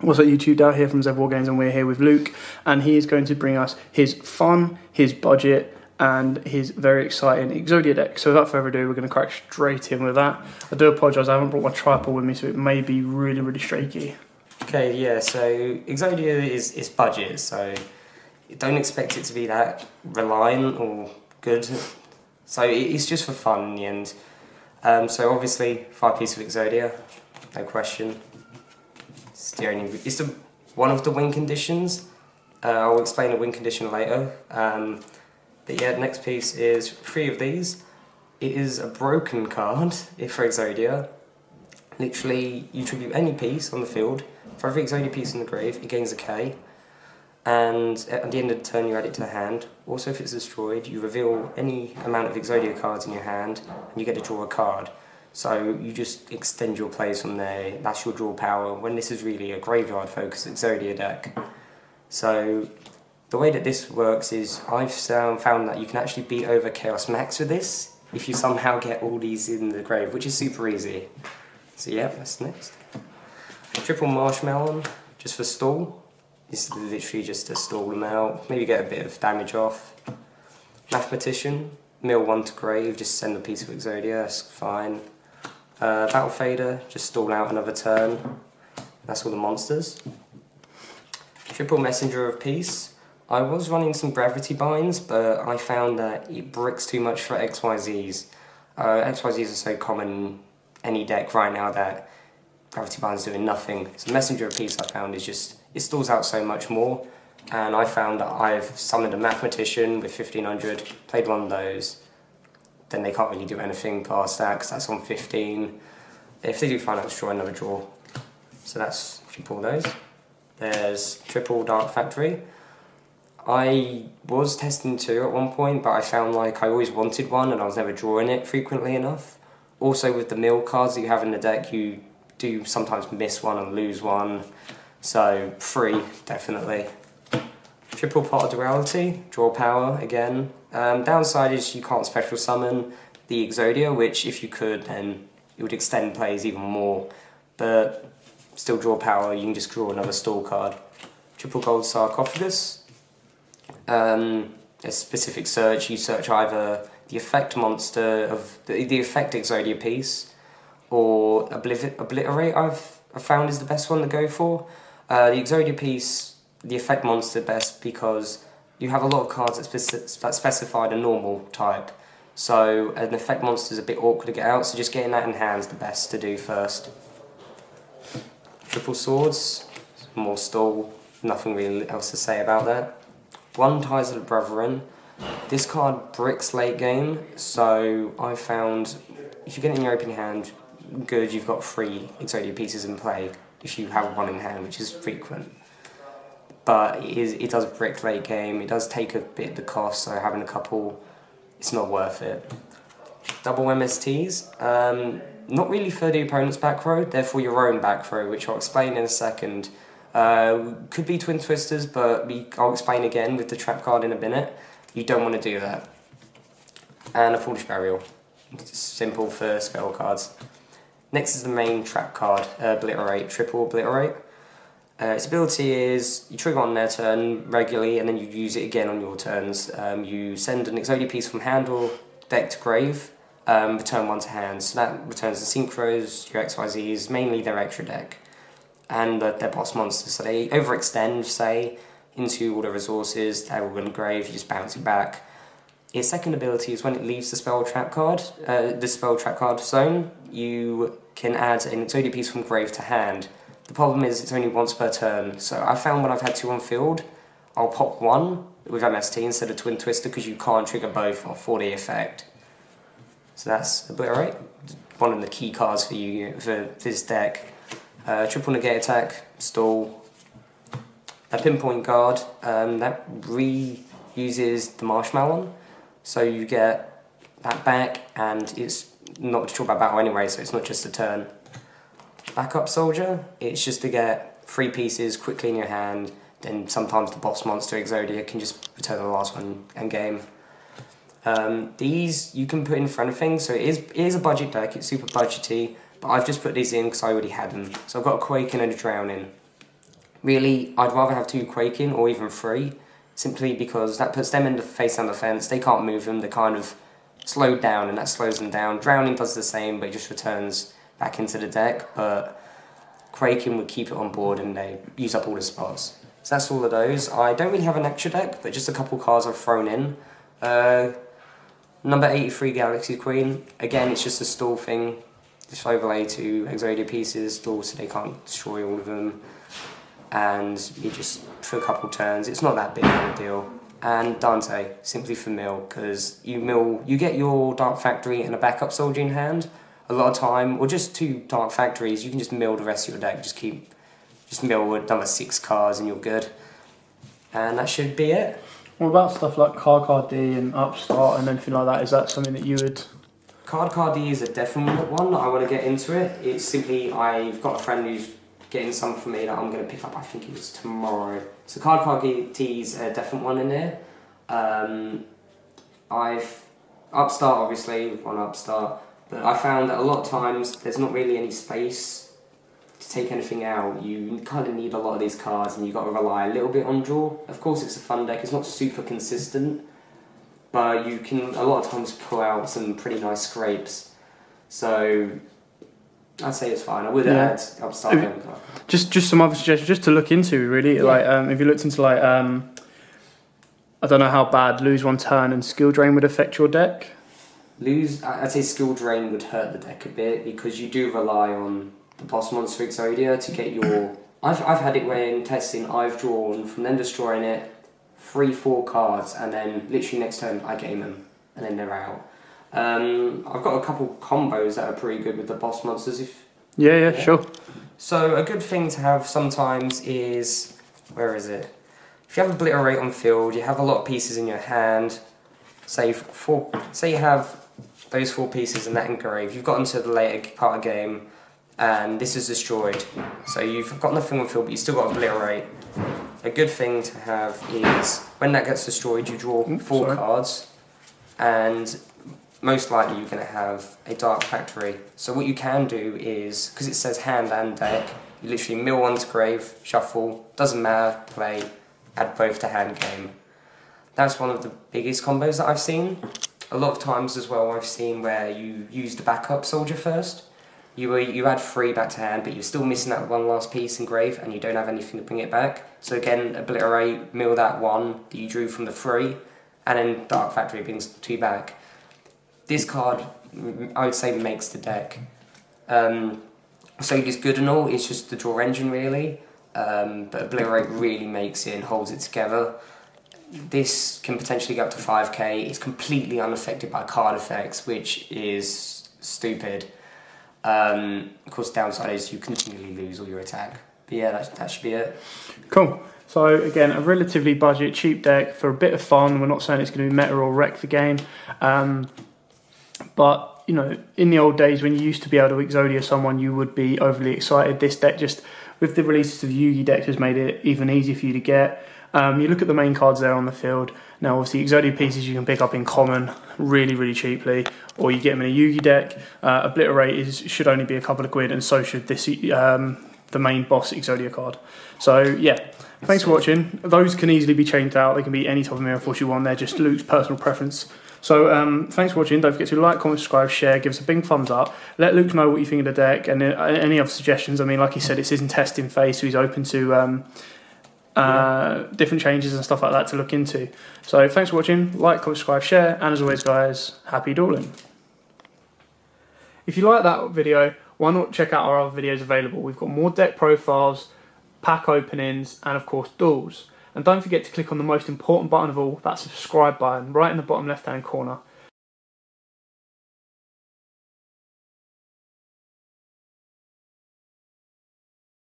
What's up YouTube, Dal here from Zev War Games, and we're here with Luke, and he is going to bring us his fun, his budget, and his very exciting Exodia deck. So without further ado, we're going to crack straight in with that. I do apologise, I haven't brought my tripod with me, so it may be really shaky. Okay, yeah, so Exodia is budget, so don't expect it to be that reliant or good. So it's just for fun in the end. So obviously, 5 pieces of Exodia, no question. It's one of the win conditions. I'll explain the win condition later. But yeah, the next piece is 3 of these. It is a broken card, if for Exodia. Literally, you tribute any piece on the field. For every Exodia piece in the grave, it gains a K. And at the end of the turn, you add it to the hand. Also, if it's destroyed, you reveal any amount of Exodia cards in your hand, and you get to draw a card. So you just extend your plays from there. That's your draw power, when this is really a graveyard-focused Exodia deck. So the way that this works is I've found that you can actually beat over Chaos Max with this if you somehow get all these in the grave, which is super easy. So yeah, that's next. Triple Marshmallow, just for stall. It's literally just to stall them out, maybe get a bit of damage off. Mathematician, mill 1 to grave, just send a piece of Exodia, that's fine. Battle Fader, just stall out another turn. That's all the monsters. Triple Messenger of Peace. I was running some Gravity Binds, but I found that it bricks too much for XYZs. XYZs are so common in any deck right now that Gravity Bind's doing nothing. So Messenger of Peace I found is just, it stalls out so much more. And I found that I've summoned a Mathematician with 1500, played one of those. Then they can't really do anything past that because that's on 15. If they do find out, destroy another draw. So that's triple those. There's triple Dark Factory. I was testing 2 at one point, but I found like I always wanted one and I was never drawing it frequently enough. Also with the mill cards that you have in the deck, you do sometimes miss one and lose one. So 3, definitely. Triple Pot of Duality, draw power again. Downside is you can't special summon the Exodia, which if you could then it would extend plays even more. But still draw power, you can just draw another stall card. Triple Gold Sarcophagus. A specific search, you search either the effect monster of the effect Exodia piece or Obliterate I've found is the best one to go for. The Exodia piece, the effect monster best because you have a lot of cards that specify the normal type. So an effect monster is a bit awkward to get out, so just getting that in hand is the best to do first. Triple Swords, more stall, nothing really else to say about that. 1 Ties of the Brethren. This card bricks late game, so I found if you get it in your opening hand, good, you've got 3 Exodia pieces in play if you have 1 in hand, which is frequent. But it does brick late game, it does take a bit of the cost, so having a couple, it's not worth it. Double MSTs, not really for the opponent's back row, they're for your own back row, which I'll explain in a second. Could be Twin Twisters, but I'll explain again with the trap card in a minute. You don't want to do that. And a Foolish Burial, it's simple for spell cards. Next is the main trap card, Obliterate, Triple Obliterate. Its ability is, you trigger on their turn regularly and then you use it again on your turns. You send an Exodia piece from hand or deck to grave, return 1 to hand. So that returns the Synchros, your XYZs, mainly their extra deck, and their boss monsters. So they overextend, say, into all the resources, they're all in the grave, you just bounce it back. Its second ability is when it leaves the spell trap card, zone, you can add an Exodia piece from grave to hand. The problem is it's only once per turn, so I found when I've had 2 on field, I'll pop 1 with MST instead of Twin Twister because you can't trigger both for the effect. So that's Obliterate, one of the key cards for you for this deck. Triple Negate Attack, stall. A Pinpoint Guard, that reuses the Marshmallow, so you get that back and it's not to talk about battle anyway, so it's not just a turn. Backup Soldier, it's just to get 3 pieces quickly in your hand, then sometimes the boss monster Exodia can just return the last one and game. These you can put in front of things, so it is a budget deck, it's super budgety, but I've just put these in because I already had them. So I've got a Quake and a Drowning. Really, I'd rather have 2 Quaking or even 3, simply because that puts them in the face down the fence. They can't move them. They're kind of slowed down, and that slows them down. Drowning does the same, but it just returns back into the deck. But Quaking would keep it on board, and they use up all the spots. So that's all of those. I don't really have an extra deck, but just a couple cards I've thrown in. Number 83 Galaxy Queen. Again, it's just a stall thing. Just overlay 2 Exodia pieces, stall so they can't destroy all of them. And you just, for a couple turns, it's not that big of a deal. And Dante, simply for mill, because you get your Dark Factory and a backup soldier in hand a lot of time, or just 2 Dark Factories, you can just mill the rest of your deck, just mill with another 6 cards and you're good. And that should be it. What about stuff like Card D and Upstart and anything like that? Is that something that you would... Card D is a definite one. I want to get into it. It's simply, I've got a friend who's getting some for me that I'm going to pick up, I think it was tomorrow. So Card D is a definite one in there. Upstart, obviously, on Upstart, but I found that a lot of times there's not really any space to take anything out. You kind of need a lot of these cards, and you've got to rely a little bit on draw. Of course, it's a fun deck. It's not super consistent, but you can a lot of times pull out some pretty nice scrapes. So I'd say it's fine. I would add Upstart. Just some other suggestions just to look into, really. Yeah. Like if you looked into like I don't know how bad lose 1 turn and skill drain would affect your deck. I'd say skill drain would hurt the deck a bit, because you do rely on the boss monster Exodia to get your... I've had it where in testing I've drawn from them destroying it 3-4 cards, and then literally next turn I game them and then they're out. I've got a couple combos that are pretty good with the boss monsters. Yeah, sure. So a good thing to have sometimes is, where is it? If you have Obliterate on field, you have a lot of pieces in your hand. Say you have those 4 pieces in that engrave. You've gotten to the later part of the game, and this is destroyed. So you've got nothing on field, but you still got Obliterate. A good thing to have is when that gets destroyed, you draw 4 cards, and most likely you're going to have a Dark Factory. So what you can do is, because it says hand and deck, you literally mill 1 to grave, shuffle, doesn't matter, play, add both to hand game. That's one of the biggest combos that I've seen. A lot of times as well I've seen where you use the backup soldier first. You add 3 back to hand, but you're still missing that 1 last piece in grave, and you don't have anything to bring it back. So again, Obliterate, mill that 1 that you drew from the 3, and then Dark Factory brings 2 back. This card, I would say, makes the deck. So it is good and all, it's just the draw engine really, but Obliterate really makes it and holds it together. This can potentially go up to 5k, it's completely unaffected by card effects, which is stupid. Of course, the downside is you continually lose all your attack. But yeah, that should be it. Cool. So again, a relatively budget, cheap deck for a bit of fun. We're not saying it's going to be meta or wreck the game. But, you know, in the old days when you used to be able to Exodia someone, you would be overly excited. This deck, just with the releases of the Yu-Gi decks, has made it even easier for you to get. You look at the main cards there on the field. Now, obviously, Exodia pieces you can pick up in common really, really cheaply, or you get them in a Yu-Gi deck. Obliterate should only be a couple of quid, and so should this the main boss Exodia card. So, yeah, thanks for watching. Those can easily be changed out. They can be any type of Mirror Force you want. They're just Luke's personal preference. So, thanks for watching. Don't forget to like, comment, subscribe, share, give us a big thumbs up. Let Luke know what you think of the deck and any other suggestions. I mean, like he said, it's in testing phase, so he's open to different changes and stuff like that to look into. So thanks for watching, like, comment, subscribe, share, and as always guys, happy dueling. If you like that video, why not check out our other videos available. We've got more deck profiles, pack openings, and of course duels. And don't forget to click on the most important button of all, that subscribe button right in the bottom left hand corner.